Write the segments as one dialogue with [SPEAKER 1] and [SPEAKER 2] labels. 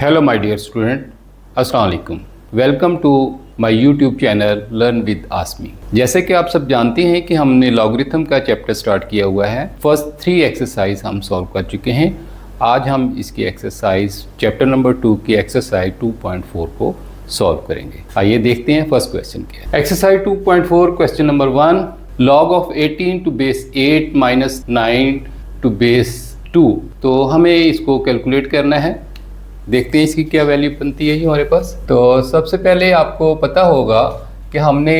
[SPEAKER 1] Hello my dear student, अस्सलाम वालेकुम। Welcome to my YouTube channel learn with Aasmi. जैसे कि आप सब जानते हैं कि हमने लॉगरिथम का चैप्टर स्टार्ट किया हुआ है। फर्स्ट 3 एक्सरसाइज हम सॉल्व कर चुके हैं। आज हम इसकी एक्सरसाइज चैप्टर नंबर 2 की एक्सरसाइज 2.4 को सॉल्व करेंगे। आइए देखते हैं फर्स्ट क्वेश्चन क्या है। Exercise 2.4 question number 1, log of 18 to base 8 minus 9 to base 2। तो हमें इसको कैलकुलेट करना है। देखते हैं इसकी क्या वैल्यू बनती है हमारे पास। तो सबसे पहले आपको पता होगा कि हमने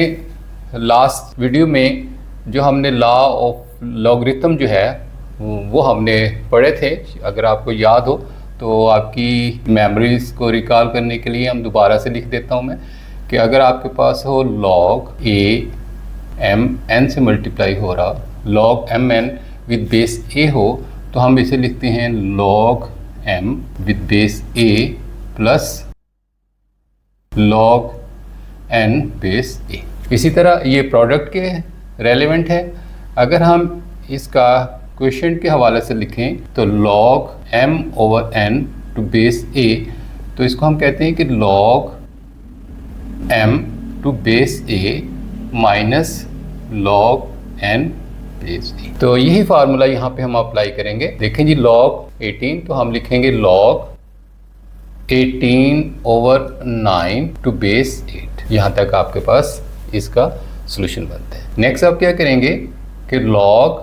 [SPEAKER 1] लास्ट वीडियो में जो हमने लॉ ऑफ लॉगरिथम जो है वो हमने पढ़े थे। अगर आपको याद हो तो आपकी मेमोरीज को रिकॉल करने के लिए हम दोबारा से लिख देता हूँ मैं कि अगर आपके पास हो log a m n से मल्टीप्लाई हो रहा, log m n with base a हो, तो हम इसे लिखते हैं log m with base a plus log n base a। इसी तरह ये प्रोडक्ट के रेलेवेंट है। अगर हम इसका क्वेश्चन के हवाले से लिखें तो log m over n to base a, तो इसको हम कहते हैं कि log m to base a minus log n base a। तो यही फार्मूला यहाँ पे हम अप्लाई करेंगे। देखें जी, log 18 तो हम लिखेंगे log 18 ओवर 9 टू बेस 8। यहाँ तक आपके पास इसका सोल्यूशन बनता है। नेक्स्ट आप क्या करेंगे कि log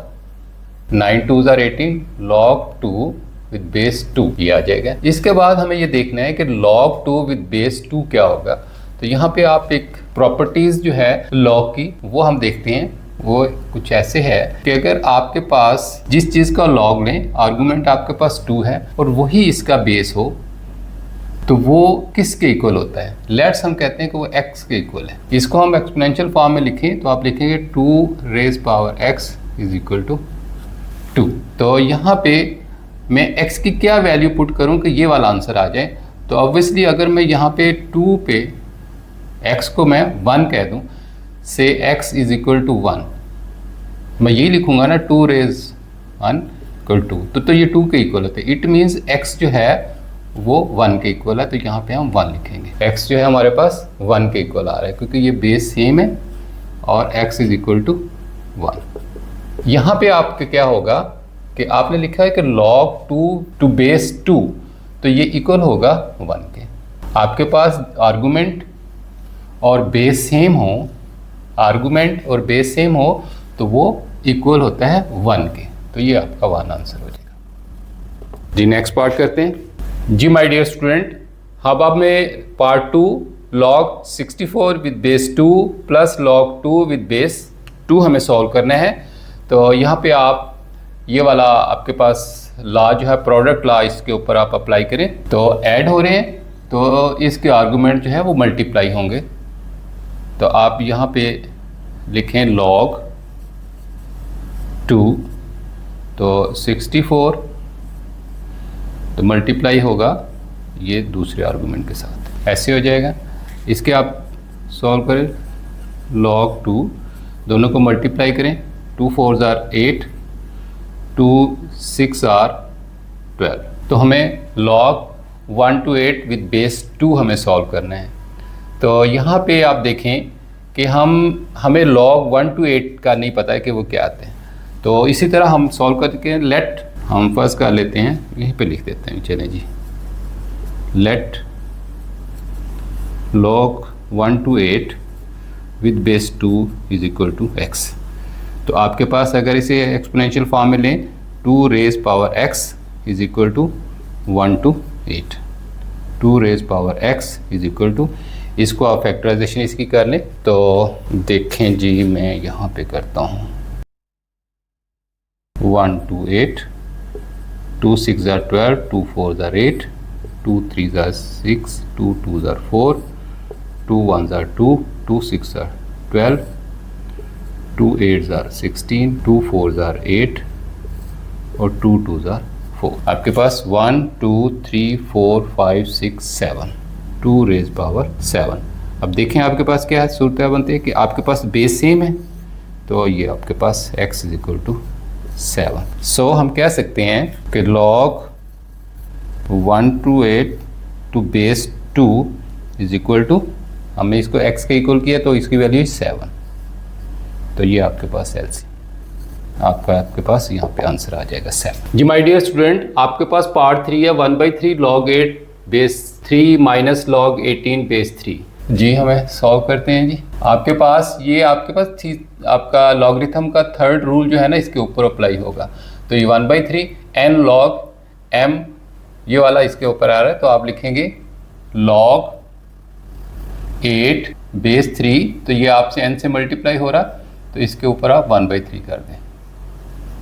[SPEAKER 1] 9 2s are 18, log 2 with base 2 ये आ जाएगा। इसके बाद हमें ये देखना है कि log 2 विद बेस 2 क्या होगा। तो यहाँ पे आप एक प्रॉपर्टीज जो है log की वो हम देखते हैं। वो कुछ ऐसे है कि अगर आपके पास जिस चीज़ का log लें, आर्गुमेंट आपके पास 2 है और वही इसका बेस हो, तो वो किसके इक्वल होता है। लेट्स हम कहते हैं कि वो x के इक्वल है। इसको हम एक्सपोनेंशियल फॉर्म में लिखें तो आप लिखेंगे 2 raise power x is equal to 2। तो यहाँ पे मैं x की क्या वैल्यू पुट करूँ कि ये वाला आंसर आ जाए। तो ऑब्वियसली अगर मैं यहाँ पे 2 पे x को मैं 1 कह दूँ, से x इज इक्वल टू 1, मैं यही लिखूंगा ना 2 रेज 1 इक्वल 2, तो ये 2 के इक्वल होते हैं। इट मीन्स x जो है वो 1 के इक्वल है, तो यहाँ पे हम 1 लिखेंगे। x जो है हमारे पास 1 के इक्वल आ रहा है क्योंकि ये बेस सेम है और x इज इक्वल टू 1। यहाँ पे आपके क्या होगा कि आपने लिखा है कि log 2 टू बेस 2, तो ये इक्वल होगा 1 के। आपके पास आर्गूमेंट और बेस सेम हो, आर्गुमेंट और बेस सेम हो तो वो इक्वल होता है 1 के। तो ये आपका 1 आंसर हो जाएगा जी। नेक्स्ट पार्ट करते हैं जी माय डियर स्टूडेंट। अब में part 2 log 64 with base 2 plus log 2 with base 2 हमें सॉल्व करना है। तो यहाँ पे आप ये वाला आपके पास लॉ जो है प्रोडक्ट लॉ, इसके ऊपर आप अप्लाई करें तो ऐड हो रहे हैं, तो इसके आर्गुमेंट जो है वो मल्टीप्लाई होंगे। तो आप यहाँ पे लिखें log 2, तो 64 तो मल्टीप्लाई होगा ये दूसरे आर्गुमेंट के साथ, ऐसे हो जाएगा। इसके आप सॉल्व करें log 2, दोनों को मल्टीप्लाई करें, 2 4s are 8, 2 6 are 12। तो हमें log 1 to 8 विद बेस 2 हमें सॉल्व करना है। तो यहाँ पे आप देखें कि हमें log 1 to 8 का नहीं पता है कि वो क्या आते हैं। तो इसी तरह हम सॉल्व करके लेट हम फर्स्ट कर लेते हैं, यहीं पे लिख देते हैं, चलें जी, let log 1 to 8 with base 2 is equal to x। तो आपके पास अगर इसे एक्सपोनेंशियल फॉर्म में लें, 2 raise power x is equal to 1 to 8, 2 raise power x is equal to, इसको आप फैक्टराइजेशन इसकी कर लें। तो देखें जी, मैं यहाँ पे करता हूँ 1 to 8, 2 6s are 12, 2 4s are 8, 2 3s are 6, 2 2s are 4, 2 1s are 2, 2 6s are 12, 2 8s are 16, 2 4s are 8 और 2 2s are 4। आपके पास 1 2 3 4 5 6 7, 2 रेज पावर 7। अब देखें आपके पास क्या है, सूरत बनती है कि आपके पास बेस सेम है, तो ये आपके पास x is equal to 7। So हम कह सकते हैं कि log 1 to 8 to base 2 is equal to, हमने इसको x के इक्वल किया तो इसकी वैल्यू 7। तो ये आपके पास एलसीएम आपके पास यहाँ पे आंसर आ जाएगा 7। जी माय डियर स्टूडेंट, आपके पास पार्ट 3 है 1/3 log 8 base 3 minus log 18 base 3। जी हमें सॉल्व करते हैं जी। आपके पास आपका लॉगरिथम का थर्ड रूल जो है ना इसके ऊपर अप्लाई होगा। तो ये 1/3 n log m ये वाला इसके ऊपर आ रहा है, तो आप लिखेंगे log 8 बेस 3, तो ये आपसे n से मल्टीप्लाई हो रहा, तो इसके ऊपर आप 1/3 कर दें।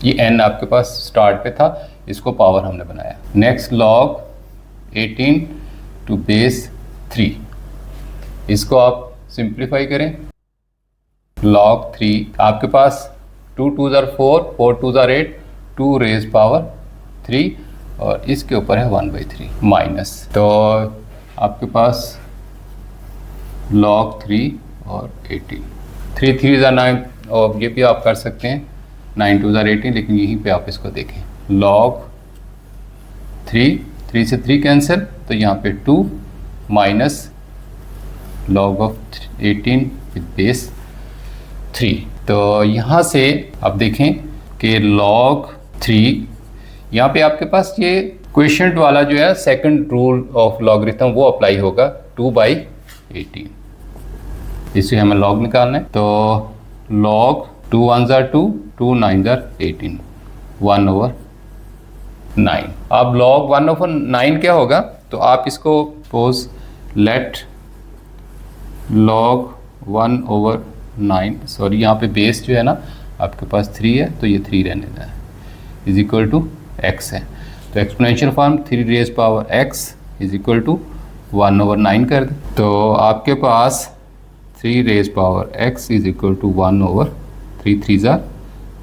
[SPEAKER 1] ये n आपके पास स्टार्ट पे था, इसको पावर हमने बनाया। नेक्स्ट log 18 टू बेस 3, इसको आप सिंप्लीफाई करें। log 3 आपके पास 2 2 4, 4 2 8, 2 रेज पावर 3 और इसके ऊपर है 1/3 माइनस, तो आपके पास log 3 और 18, 3 3 9 और ये भी आप कर सकते हैं 9 2 18, लेकिन यहीं पे आप इसको देखें log 3 से 3 कैंसिल, तो यहाँ पे 2 minus log of 18 with base 3। तो यहाँ से आप देखें कि log 3 यहाँ पे आपके पास ये क्वेश्चन वाला जो है सेकंड रूल ऑफ लॉगरिथम वो अप्लाई होगा 2/18। इसे हमें log निकालना है, तो log 2 1 2, 2 9 18, 1/9। अब log 1/9 क्या होगा, तो आप इसको सपोज लेट log 1/9, सॉरी यहाँ पे बेस जो है ना आपके पास 3 है, तो ये 3 रहने देना है, इज इक्वल टू x है। तो exponential form 3 raise power x is equal to 1/9 कर दें, तो आपके पास 3 raise power x is equal to 1/3, 3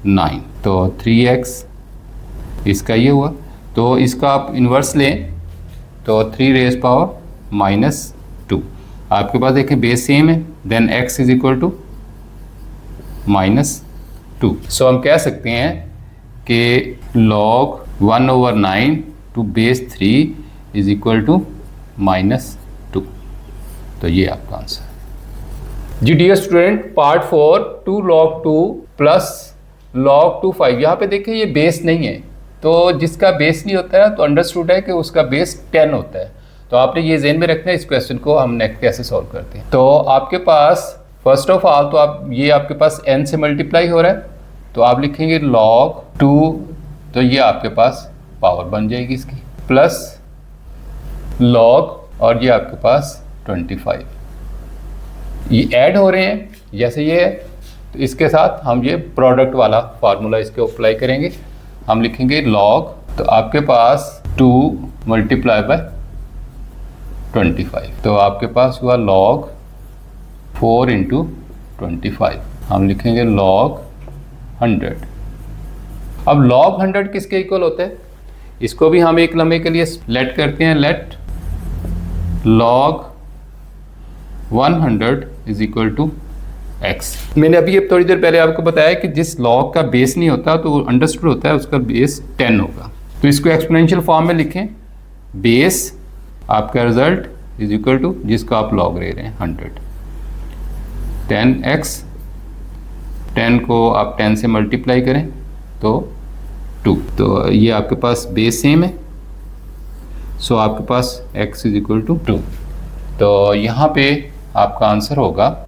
[SPEAKER 1] 9, तो 3x इसका ये हुआ। तो इसका आप इन्वर्स लें तो 3 रेज पावर -2, आपके पास देखें बेस सेम है, then x is equal to -2। So हम कह सकते हैं कि log 1/9 to base 3 is equal to -2। तो ये आपका आंसर है जी। Dear student, part 4 2 log 2 plus log 2 5, यहाँ पे देखिए ये बेस नहीं है, तो जिसका बेस नहीं होता है तो अंडरस्टूड है कि उसका बेस 10 होता है। तो आपने ये ज़हन में रखना है। इस क्वेश्चन को हम नेक्स्ट कैसे सॉल्व करते हैं। तो आपके पास फर्स्ट ऑफ ऑल तो आपके पास n से मल्टीप्लाई हो रहा है, तो आप लिखेंगे log 2, तो ये आपके पास पावर बन जाएगी इसकी, प्लस log और ये आपके पास 25, ये ऐड हो रहे हैं जैसे ये है, तो इसके साथ हम ये प्रोडक्ट वाला फार्मूला इसके अप्लाई करेंगे। हम लिखेंगे log, तो आपके पास 2 मल्टीप्लाई बाय 25, तो आपके पास हुआ log 4 इंटू 25, हम लिखेंगे log 100। अब log 100 किसके इक्वल होता है, इसको भी हम एक लम्हे के लिए लेट करते हैं, let log 100 is equal to x। मैंने अभी थोड़ी देर पहले आपको बताया कि जिस log का बेस नहीं होता तो अंडरस्टूड होता है उसका बेस 10 होगा, तो इसको एक्सपोनेंशियल फॉर्म में लिखें, बेस आपका रिजल्ट इज इक्वल टू जिसका आप log ले रहे हैं 100, 10x, 10 को आप 10 से मल्टीप्लाई करें तो 2, तो ये आपके पास बेस सेम है, सो आपके पास x इज इक्वल टू 2। तो यहाँ पे आपका आंसर होगा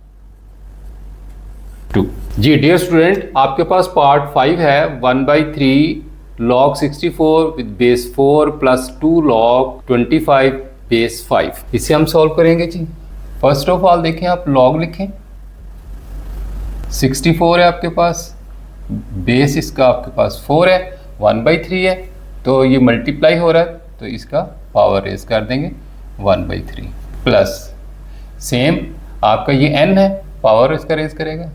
[SPEAKER 1] 2। जी डियर स्टूडेंट, आपके पास पार्ट 5 है 1/3 log 64 with base 4 plus 2 log 25 base 5। इसे हम सॉल्व करेंगे जी। फर्स्ट ऑफ ऑल देखें, आप log लिखें, 64 है आपके पास, बेस इसका आपके पास 4 है, 1/3 है, तो ये मल्टीप्लाई हो रहा है, तो इसका पावर रेज कर देंगे 1/3, प्लस सेम आपका ये n है, पावर इसका रेज करेगा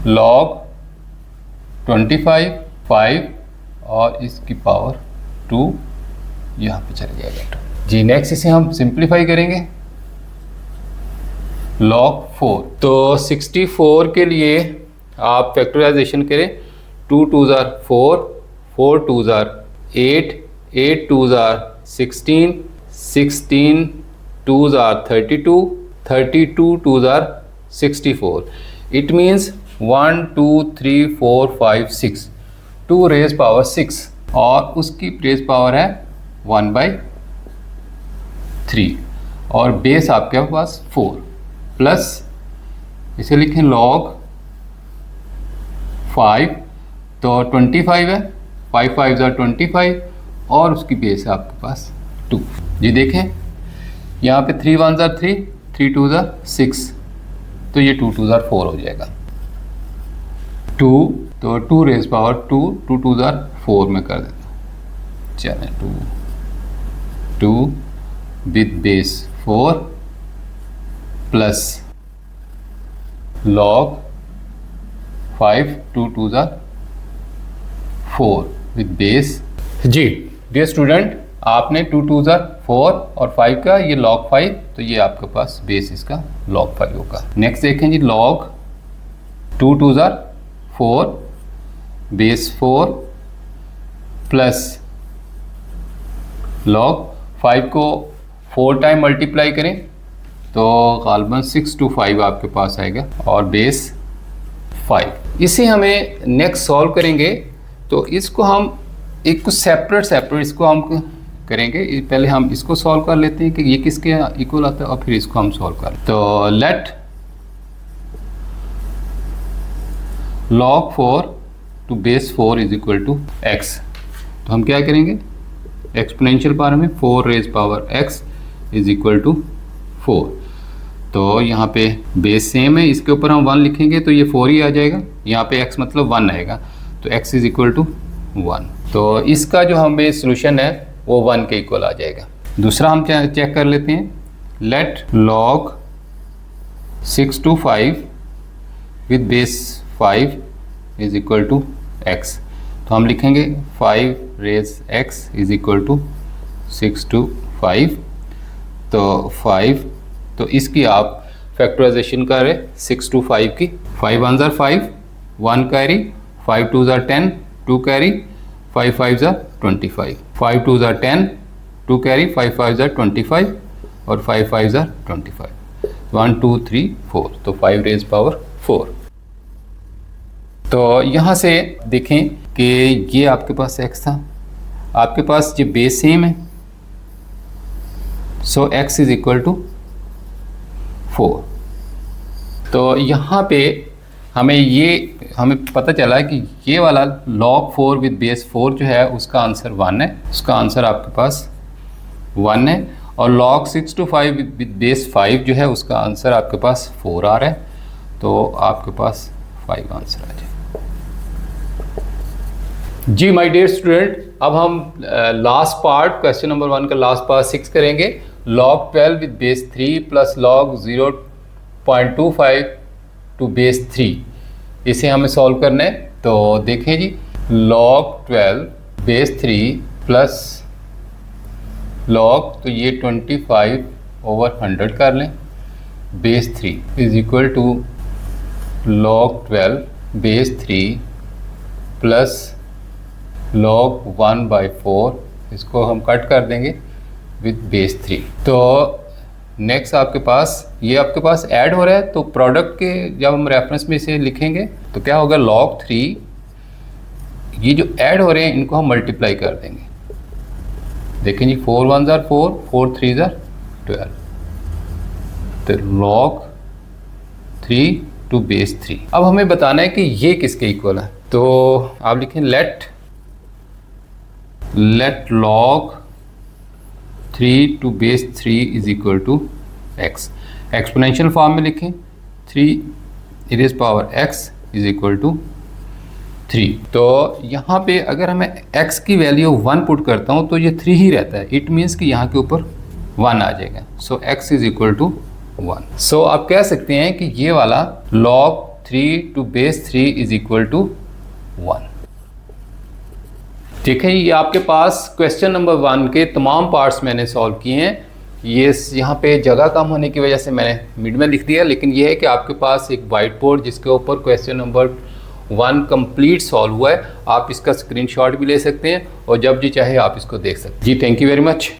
[SPEAKER 1] log 25 5 और इसकी पावर 2 यहाँ पे चला जाएगा 2 जी। नेक्स्ट इसे हम सिंप्लीफाई करेंगे, log 4, तो 64 के लिए आप फैक्टराइजेशन करें, 2 2 4, 4 2 8, 8 2 16, 16 2s are 32, 32 2s are 64. It means 1 2 3 4 5 6, 2 raise power 6 और उसकी रेज पावर है 1/3 और बेस आपके पास 4 प्लस इसे लिखें log 5, तो 25 है, 5 5 are 25 और उसकी बेस है आपके पास 2। जी देखें यहाँ पे 3 1s are 3, 3 2s are 6, तो ये 2 2s are 4 हो जाएगा। 2 तो 2 रेज पावर 2, 2 2s are 4 में कर देता हूँ। चलें 2 with base 4 plus log 5, 2 2s are 4 with base. जी डियर स्टूडेंट, आपने 2 2s are 4 और 5 का ये log 5, तो ये आपके पास बेस इसका log 5 होगा। नेक्स्ट देखें जी, log 2 2s are 4 base 4 plus log 5 को 4 टाइम मल्टीप्लाई करें तो गालबन 6 to 5 आपके पास आएगा और बेस 5। इसे हमें नेक्स्ट सॉल्व करेंगे तो इसको हम एक कुछ सेपरेट इसको हम करेंगे। पहले हम इसको सॉल्व कर लेते हैं कि ये किसके इक्वल आता है और फिर इसको हम सॉल्व कर। तो late log 4 to base 4 is equal to x। तो हम क्या करेंगे, एक्सपोनेंशियल पावर में 4 raise power x is equal to 4। तो यहाँ पे बेस सेम है, इसके ऊपर हम 1 लिखेंगे तो ये 4 ही आ जाएगा। यहाँ पे x मतलब 1 आएगा तो x is equal to 1। तो इसका जो हमें सोल्यूशन है वो 1 के इक्वल आ जाएगा। दूसरा हम चेक कर लेते हैं, let log 6 to 5 with base 5 is equal to x। तो हम लिखेंगे 5 raise x is equal to 6 to 5। तो 5, तो इसकी आप फैक्टराइजेशन करें 6 to 5 की। 5 1s are 5, 1 carry, 5 2s are 10, 2 carry, 5 5s are 25, 5 2s are 10, 2 carry, 5 5s are 25 और 5 5s are 25, 1 2 3 4, तो 5 रेज पावर 4। तो यहाँ से देखें कि ये आपके पास x था, आपके पास ये बेस सेम है, सो x इज इक्वल टू 4। तो यहाँ पे हमें पता चला है कि ये वाला log 4 विद बेस 4 जो है उसका आंसर 1 है, उसका आंसर आपके पास 1 है। और log 6 to 5 विद बेस 5 जो है उसका आंसर आपके पास 4 आ रहा है, तो आपके पास 5 आंसर आ जाए। जी माय डियर स्टूडेंट, अब हम लास्ट पार्ट क्वेश्चन नंबर 1 का लास्ट पार्ट 6 करेंगे। log 12 with base 3 plus log 0.25 to base 3, इसे हमें सॉल्व करना है। तो देखें जी, log 12 बेस 3 प्लस log, तो ये 25/100 कर लें, base 3 is equal to log 12 base 3 plus log 1/4, इसको हम कट कर देंगे विद बेस 3। तो नेक्स्ट आपके पास ये आपके पास ऐड हो रहा है, तो प्रोडक्ट के जब हम रेफरेंस में इसे लिखेंगे तो क्या होगा, log 3, ये जो ऐड हो रहे हैं इनको हम मल्टीप्लाई कर देंगे। देखें जी, 4 1s are 4, 4 3s are 12, तो log 3 टू बेस 3। अब हमें बताना है कि ये किसके इक्वल है, तो आप लिखें let log 3 to base 3 is equal to x। Exponential form में लिखें, 3 raise power x is equal to 3। तो यहाँ पे अगर मैं x की वैल्यू 1 पुट करता हूँ तो ये 3 ही रहता है, इट मीन्स कि यहाँ के ऊपर 1 आ जाएगा, so x is equal to 1। So आप कह सकते हैं कि ये वाला log 3 to base 3 is equal to 1। ठीक है, ये आपके पास क्वेश्चन नंबर 1 के तमाम पार्ट्स मैंने सॉल्व किए हैं। ये यहाँ पे जगह कम होने की वजह से मैंने मिड में लिख दिया, लेकिन ये है कि आपके पास एक वाइट बोर्ड जिसके ऊपर क्वेश्चन नंबर 1 कंप्लीट सॉल्व हुआ है, आप इसका स्क्रीनशॉट भी ले सकते हैं और जब जी चाहे आप इसको देख सकते हैं। जी थैंक यू वेरी मच।